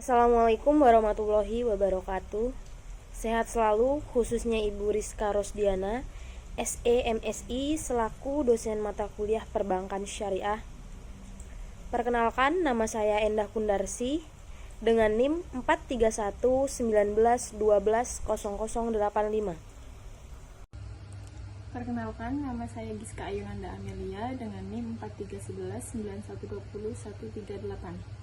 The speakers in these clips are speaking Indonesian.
Assalamualaikum warahmatullahi wabarakatuh. Sehat selalu, khususnya Ibu Rizka Rosdiana, SE MSI selaku dosen mata kuliah Perbankan Syariah. Perkenalkan, nama saya Endah Kundarsi dengan NIM 4319121200085. Perkenalkan, nama saya Giska Ayunanda Amelia dengan NIM 431191201338.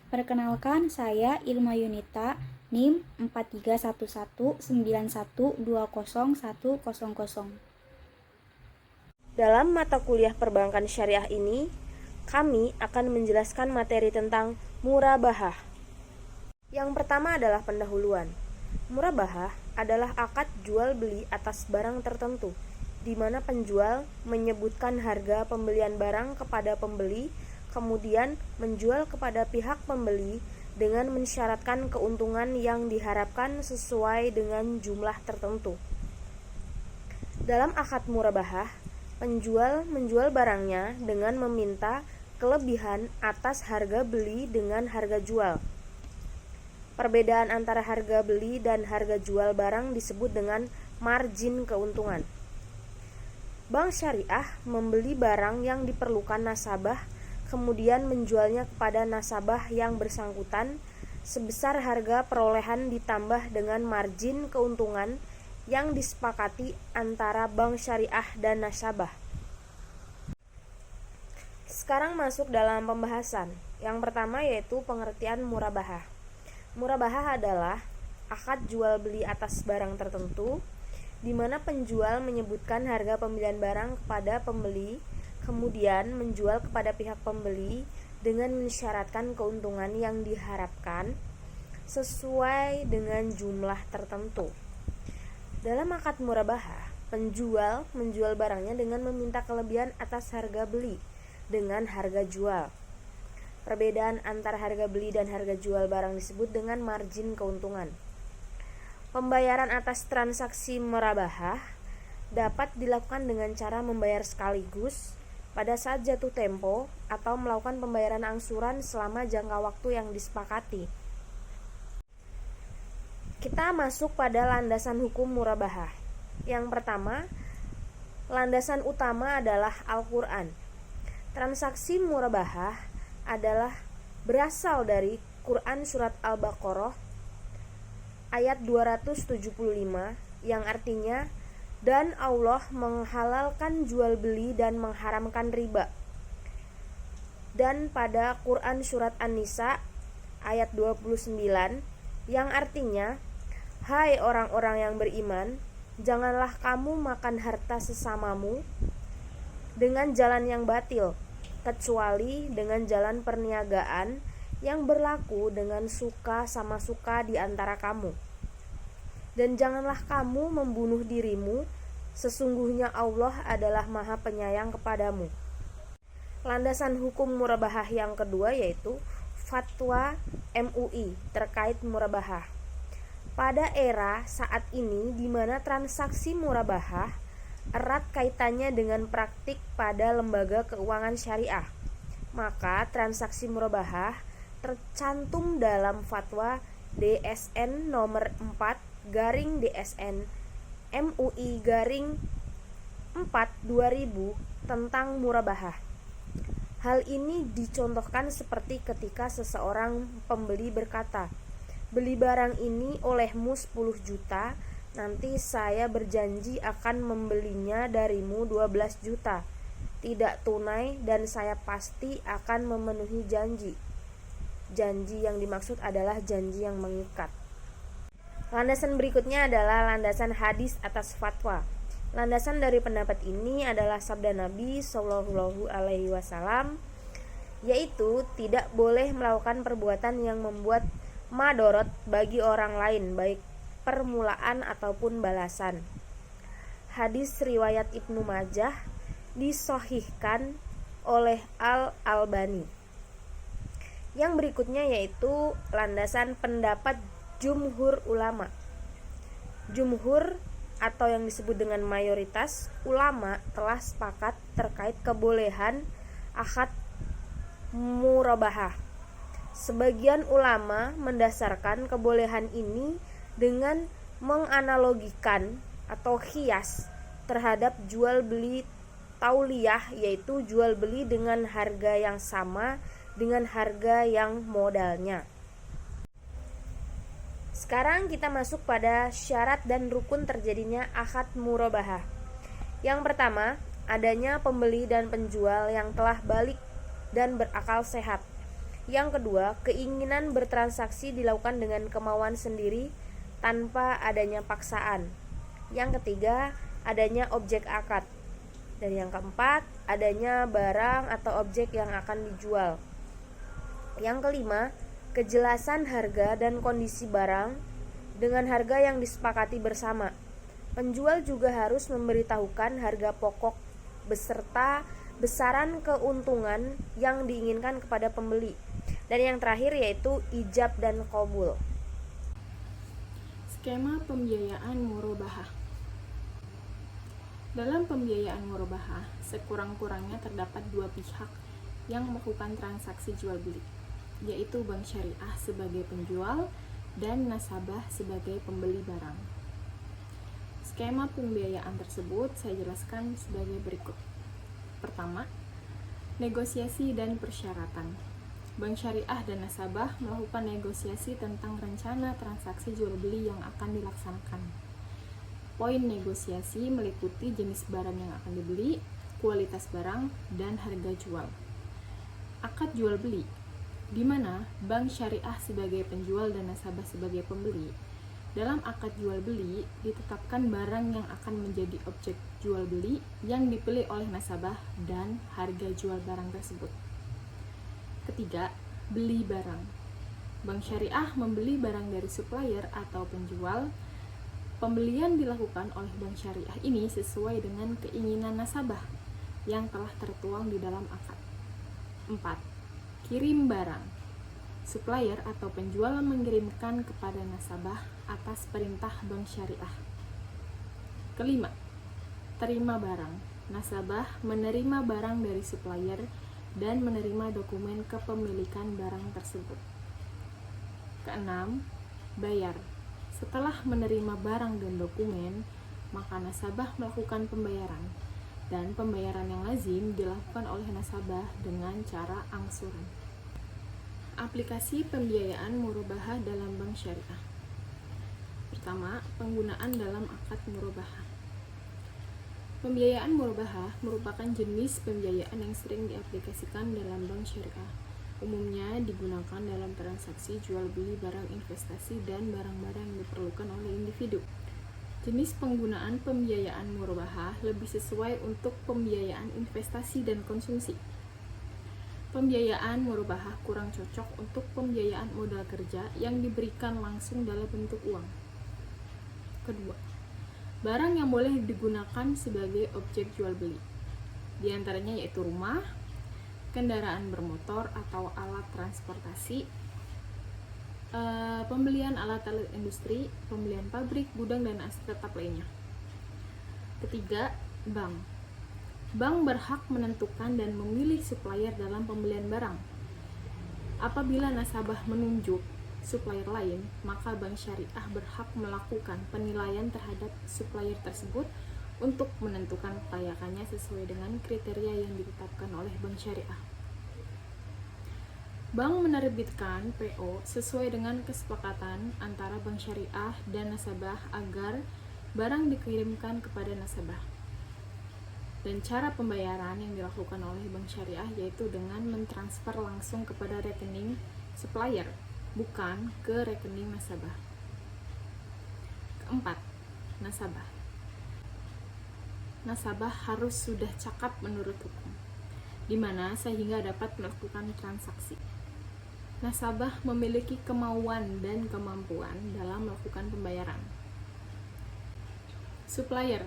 Perkenalkan, saya Ilma Yunita, NIM 431191201000. Dalam mata kuliah Perbankan Syariah ini, kami akan menjelaskan materi tentang murabahah. Yang pertama adalah pendahuluan. Murabahah adalah akad jual beli atas barang tertentu, di mana penjual menyebutkan harga pembelian barang kepada pembeli, kemudian menjual kepada pihak pembeli dengan mensyaratkan keuntungan yang diharapkan sesuai dengan jumlah tertentu. Dalam akad murabahah, penjual menjual barangnya dengan meminta kelebihan atas harga beli dengan harga jual. Perbedaan antara harga beli dan harga jual barang disebut dengan margin keuntungan. Bank syariah membeli barang yang diperlukan nasabah, kemudian menjualnya kepada nasabah yang bersangkutan sebesar harga perolehan ditambah dengan margin keuntungan yang disepakati antara bank syariah dan nasabah. Sekarang masuk dalam pembahasan. Yang pertama yaitu pengertian murabahah. Murabahah adalah akad jual beli atas barang tertentu di mana penjual menyebutkan harga pembelian barang kepada pembeli, kemudian menjual kepada pihak pembeli dengan mensyaratkan keuntungan yang diharapkan sesuai dengan jumlah tertentu. Dalam akad murabahah, penjual menjual barangnya dengan meminta kelebihan atas harga beli dengan harga jual. Perbedaan antara harga beli dan harga jual barang disebut dengan margin keuntungan. Pembayaran atas transaksi murabahah dapat dilakukan dengan cara membayar sekaligus pada saat jatuh tempo atau melakukan pembayaran angsuran selama jangka waktu yang disepakati. Kita masuk pada landasan hukum murabahah. Yang pertama, landasan utama adalah Al-Quran. Transaksi murabahah adalah berasal dari Quran Surat Al-Baqarah ayat 275 yang artinya, dan Allah menghalalkan jual beli dan mengharamkan riba. Dan pada Quran Surat An-Nisa ayat 29 yang artinya, hai orang-orang yang beriman, janganlah kamu makan harta sesamamu dengan jalan yang batil, kecuali dengan jalan perniagaan yang berlaku dengan suka sama suka di antara kamu. Dan janganlah kamu membunuh dirimu, sesungguhnya Allah adalah Maha Penyayang kepadamu. Landasan hukum murabahah yang kedua yaitu fatwa MUI terkait murabahah. Pada era saat ini di mana transaksi murabahah erat kaitannya dengan praktik pada lembaga keuangan syariah, maka transaksi murabahah tercantum dalam fatwa DSN nomor 4/DSN MUI/4/2000 tentang murabahah. Hal ini dicontohkan seperti ketika seseorang pembeli berkata, beli barang ini olehmu 10 juta, nanti saya berjanji akan membelinya darimu 12 juta. Tidak tunai dan saya pasti akan memenuhi janji. Janji yang dimaksud adalah janji yang mengikat. Landasan berikutnya adalah landasan hadis atas fatwa. Landasan dari pendapat ini adalah sabda Nabi Shallallahu Alaihi Wasallam, yaitu tidak boleh melakukan perbuatan yang membuat madorot bagi orang lain, baik permulaan ataupun balasan. Hadis riwayat Ibnu Majah disahihkan oleh Al-Albani. Yang berikutnya yaitu landasan pendapat jumhur ulama. Jumhur atau yang disebut dengan mayoritas ulama telah sepakat terkait kebolehan akad murabahah. Sebagian ulama mendasarkan kebolehan ini dengan menganalogikan atau kias terhadap jual beli tauliyah, yaitu jual beli dengan harga yang sama dengan harga yang modalnya. Sekarang kita masuk pada syarat dan rukun terjadinya akad murabahah. Yang pertama, adanya pembeli dan penjual yang telah balik dan berakal sehat. Yang kedua, keinginan bertransaksi dilakukan dengan kemauan sendiri tanpa adanya paksaan. Yang ketiga, adanya objek akad. Dan yang keempat, adanya barang atau objek yang akan dijual. Yang kelima, kejelasan harga dan kondisi barang dengan harga yang disepakati bersama. Penjual juga harus memberitahukan harga pokok beserta besaran keuntungan yang diinginkan kepada pembeli. Dan yang terakhir yaitu ijab dan qabul. Skema pembiayaan murabahah. Dalam pembiayaan murabahah, sekurang-kurangnya terdapat dua pihak yang melakukan transaksi jual beli, yaitu bank syariah sebagai penjual dan nasabah sebagai pembeli barang. Skema pembiayaan tersebut saya jelaskan sebagai berikut. Pertama, negosiasi dan persyaratan. Bank syariah dan nasabah melakukan negosiasi tentang rencana transaksi jual beli yang akan dilaksanakan. Poin negosiasi meliputi jenis barang yang akan dibeli, kualitas barang, dan harga jual. Akad jual beli, di mana bank syariah sebagai penjual dan nasabah sebagai pembeli. Dalam akad jual beli ditetapkan barang yang akan menjadi objek jual beli yang dipilih oleh nasabah dan harga jual barang tersebut. Ketiga, beli barang. Bank syariah membeli barang dari supplier atau penjual. Pembelian dilakukan oleh bank syariah ini sesuai dengan keinginan nasabah yang telah tertuang di dalam akad. 4. Kirim barang. Supplier atau penjual mengirimkan kepada nasabah atas perintah bank syariah. Kelima, terima barang. Nasabah menerima barang dari supplier dan menerima dokumen kepemilikan barang tersebut. Keenam, bayar. Setelah menerima barang dan dokumen, maka nasabah melakukan pembayaran, dan pembayaran yang lazim dilakukan oleh nasabah dengan cara angsuran. Aplikasi pembiayaan murabahah dalam bank syariah. Pertama, penggunaan dalam akad murabahah. Pembiayaan murabahah merupakan jenis pembiayaan yang sering diaplikasikan dalam bank syariah. Umumnya digunakan dalam transaksi jual beli barang investasi dan barang-barang yang diperlukan oleh individu. Jenis penggunaan pembiayaan murabahah lebih sesuai untuk pembiayaan investasi dan konsumsi. Pembiayaan murabahah kurang cocok untuk pembiayaan modal kerja yang diberikan langsung dalam bentuk uang. Kedua, barang yang boleh digunakan sebagai objek jual beli. Di antaranya yaitu rumah, kendaraan bermotor atau alat transportasi, pembelian alat-alat industri, pembelian pabrik, gudang, dan aset tetap lainnya. Ketiga, bank. Bank berhak menentukan dan memilih supplier dalam pembelian barang. Apabila nasabah menunjuk supplier lain, maka bank syariah berhak melakukan penilaian terhadap supplier tersebut untuk menentukan kelayakannya sesuai dengan kriteria yang ditetapkan oleh bank syariah. Bank menerbitkan PO sesuai dengan kesepakatan antara bank syariah dan nasabah agar barang dikirimkan kepada nasabah. Dan cara pembayaran yang dilakukan oleh bank syariah yaitu dengan mentransfer langsung kepada rekening supplier, bukan ke rekening nasabah. Keempat, nasabah. Nasabah harus sudah cakap menurut hukum, di mana sehingga dapat melakukan transaksi. Nasabah memiliki kemauan dan kemampuan dalam melakukan pembayaran. Supplier.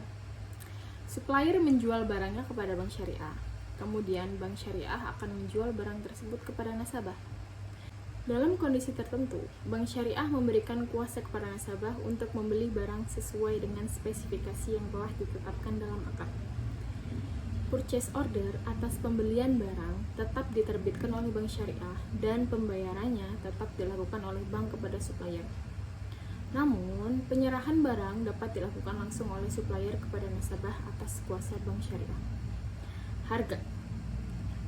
Supplier menjual barangnya kepada bank syariah. Kemudian bank syariah akan menjual barang tersebut kepada nasabah. Dalam kondisi tertentu, bank syariah memberikan kuasa kepada nasabah untuk membeli barang sesuai dengan spesifikasi yang telah ditetapkan dalam akad. Purchase order atas pembelian barang tetap diterbitkan oleh bank syariah dan pembayarannya tetap dilakukan oleh bank kepada supplier. Namun, penyerahan barang dapat dilakukan langsung oleh supplier kepada nasabah atas kuasa bank syariah.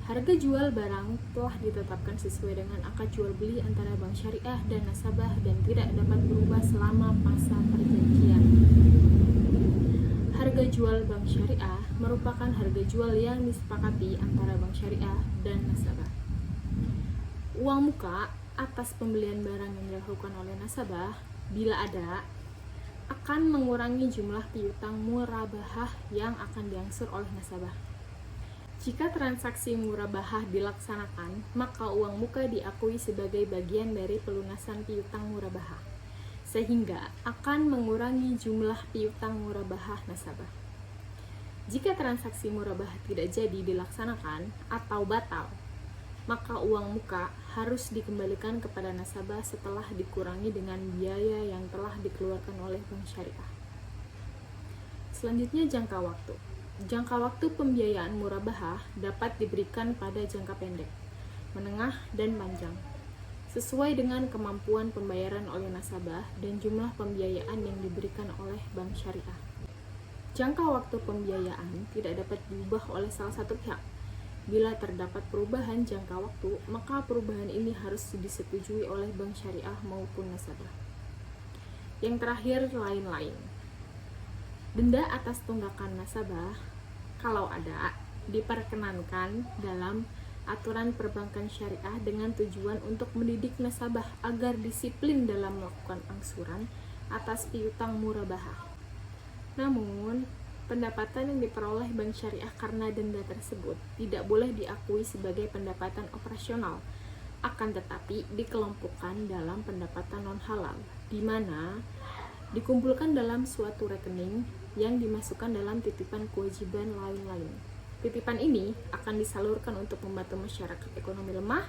Harga jual barang telah ditetapkan sesuai dengan akad jual beli antara bank syariah dan nasabah dan tidak dapat berubah selama masa perjanjian. Harga jual bank syariah merupakan harga jual yang disepakati antara bank syariah dan nasabah. Uang muka atas pembelian barang yang dilakukan oleh nasabah, bila ada, akan mengurangi jumlah piutang murabahah yang akan diangsur oleh nasabah. Jika transaksi murabahah dilaksanakan, maka uang muka diakui sebagai bagian dari pelunasan piutang murabahah, sehingga akan mengurangi jumlah piutang murabahah nasabah. Jika transaksi murabahah tidak jadi dilaksanakan atau batal, maka uang muka harus dikembalikan kepada nasabah setelah dikurangi dengan biaya yang telah dikeluarkan oleh bank syariah. Selanjutnya, jangka waktu. Jangka waktu pembiayaan murabahah dapat diberikan pada jangka pendek, menengah, dan panjang, sesuai dengan kemampuan pembayaran oleh nasabah dan jumlah pembiayaan yang diberikan oleh bank syariah. Jangka waktu pembiayaan tidak dapat diubah oleh salah satu pihak. Bila terdapat perubahan jangka waktu, maka perubahan ini harus disetujui oleh bank syariah maupun nasabah. Yang terakhir, lain-lain. Denda atas tunggakan nasabah, kalau ada, diperkenankan dalam aturan perbankan syariah dengan tujuan untuk mendidik nasabah agar disiplin dalam melakukan angsuran atas piutang murabahah. Namun, pendapatan yang diperoleh bank syariah karena denda tersebut tidak boleh diakui sebagai pendapatan operasional, akan tetapi dikelompokkan dalam pendapatan non-halal, di mana dikumpulkan dalam suatu rekening yang dimasukkan dalam titipan kewajiban lain-lain. Titipan ini akan disalurkan untuk membantu masyarakat ekonomi lemah,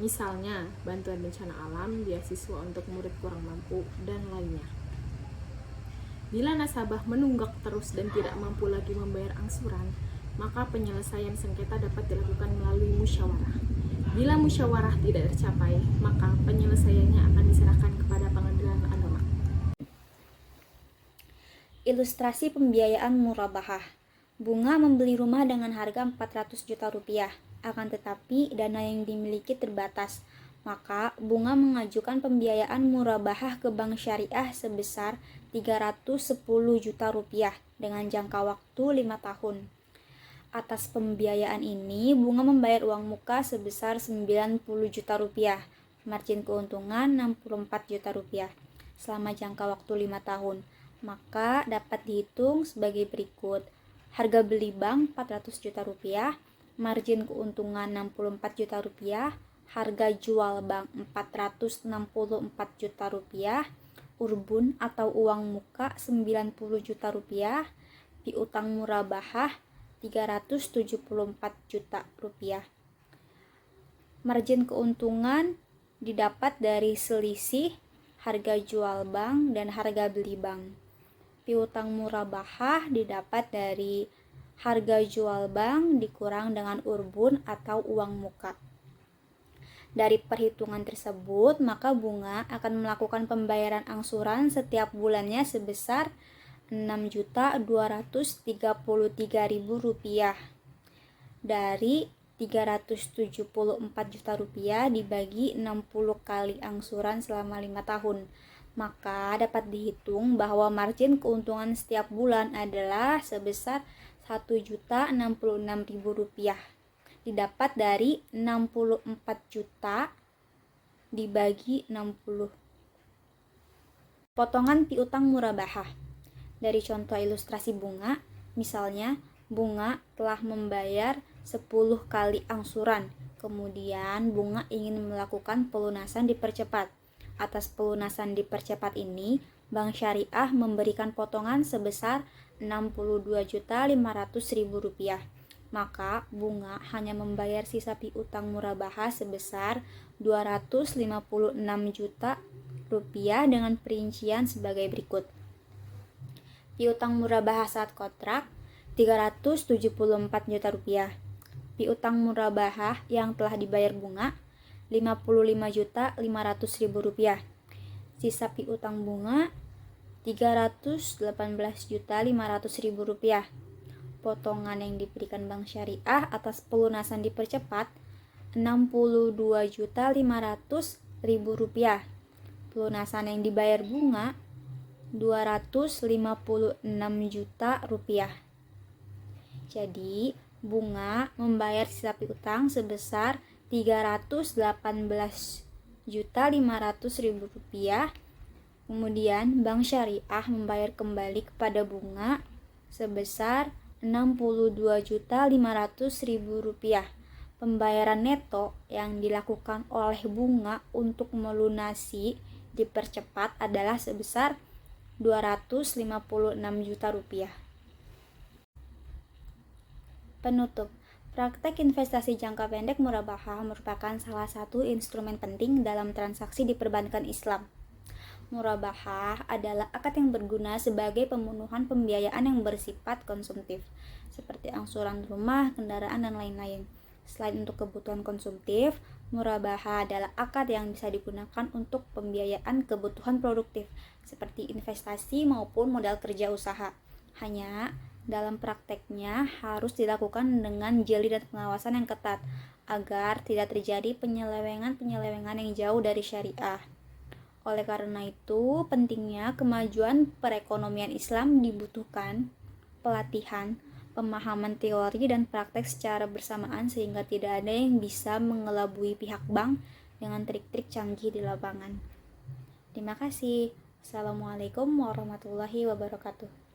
misalnya bantuan bencana alam, beasiswa untuk murid kurang mampu, dan lainnya. Bila nasabah menunggak terus dan tidak mampu lagi membayar angsuran, maka penyelesaian sengketa dapat dilakukan melalui musyawarah. Bila musyawarah tidak tercapai, maka penyelesaiannya akan diserahkan kepada pengadilan agama. Ilustrasi pembiayaan murabahah. Bunga membeli rumah dengan harga 400 juta rupiah, akan tetapi dana yang dimiliki terbatas. Maka Bunga mengajukan pembiayaan murabahah ke bank syariah sebesar 310 juta rupiah dengan jangka waktu 5 tahun. Atas pembiayaan ini, Bunga membayar uang muka sebesar 90 juta rupiah, margin keuntungan 64 juta rupiah selama jangka waktu 5 tahun. Maka dapat dihitung sebagai berikut. Harga beli bank 400 juta rupiah, margin keuntungan 64 juta rupiah, harga jual bank 464 juta rupiah, urbun atau uang muka 90 juta rupiah, piutang murabahah 374 juta rupiah. Margin keuntungan didapat dari selisih harga jual bank dan harga beli bank. Piutang murabahah didapat dari harga jual bank dikurang dengan urbun atau uang muka. Dari perhitungan tersebut, maka Bunga akan melakukan pembayaran angsuran setiap bulannya sebesar Rp6.233.000 dari Rp374 juta dibagi 60 kali angsuran selama 5 tahun. Maka dapat dihitung bahwa margin keuntungan setiap bulan adalah sebesar Rp1.066.000 didapat dari 64 juta dibagi 60. Potongan piutang murabahah. Dari contoh ilustrasi Bunga, misalnya Bunga telah membayar 10 kali angsuran, kemudian Bunga ingin melakukan pelunasan dipercepat. Atas pelunasan dipercepat ini, Bank Syariah memberikan potongan sebesar Rp62.500.000. Maka Bunga hanya membayar sisa piutang murabahah sebesar Rp256 juta dengan perincian sebagai berikut. Piutang murabahah saat kontrak 374 juta rupiah. Piutang murabahah yang telah dibayar bunga 55.500.000 rupiah. Sisa piutang bunga 318.500.000 rupiah. Potongan yang diberikan Bank Syariah atas pelunasan dipercepat 62.500.000 rupiah. Pelunasan yang dibayar bunga 256 juta rupiah. Jadi, bunga membayar sisa piutang sebesar 318.500.000 rupiah. Kemudian Bank Syariah membayar kembali kepada bunga sebesar 62.500.000 rupiah. Pembayaran neto yang dilakukan oleh bunga untuk melunasi dipercepat adalah sebesar 256 juta rupiah. Penutup, praktek investasi jangka pendek murabahah merupakan salah satu instrumen penting dalam transaksi di perbankan Islam. Murabahah adalah akad yang berguna sebagai pemenuhan pembiayaan yang bersifat konsumtif, seperti angsuran rumah, kendaraan, dan lain-lain. Selain untuk kebutuhan konsumtif, murabahah adalah akad yang bisa digunakan untuk pembiayaan kebutuhan produktif, seperti investasi maupun modal kerja usaha. Hanya dalam prakteknya harus dilakukan dengan jeli dan pengawasan yang ketat, agar tidak terjadi penyelewengan yang jauh dari syariah. Oleh karena itu, pentingnya kemajuan perekonomian Islam dibutuhkan pelatihan, pemahaman teori dan praktek secara bersamaan sehingga tidak ada yang bisa mengelabui pihak bank dengan trik-trik canggih di lapangan. Terima kasih. Assalamualaikum warahmatullahi wabarakatuh.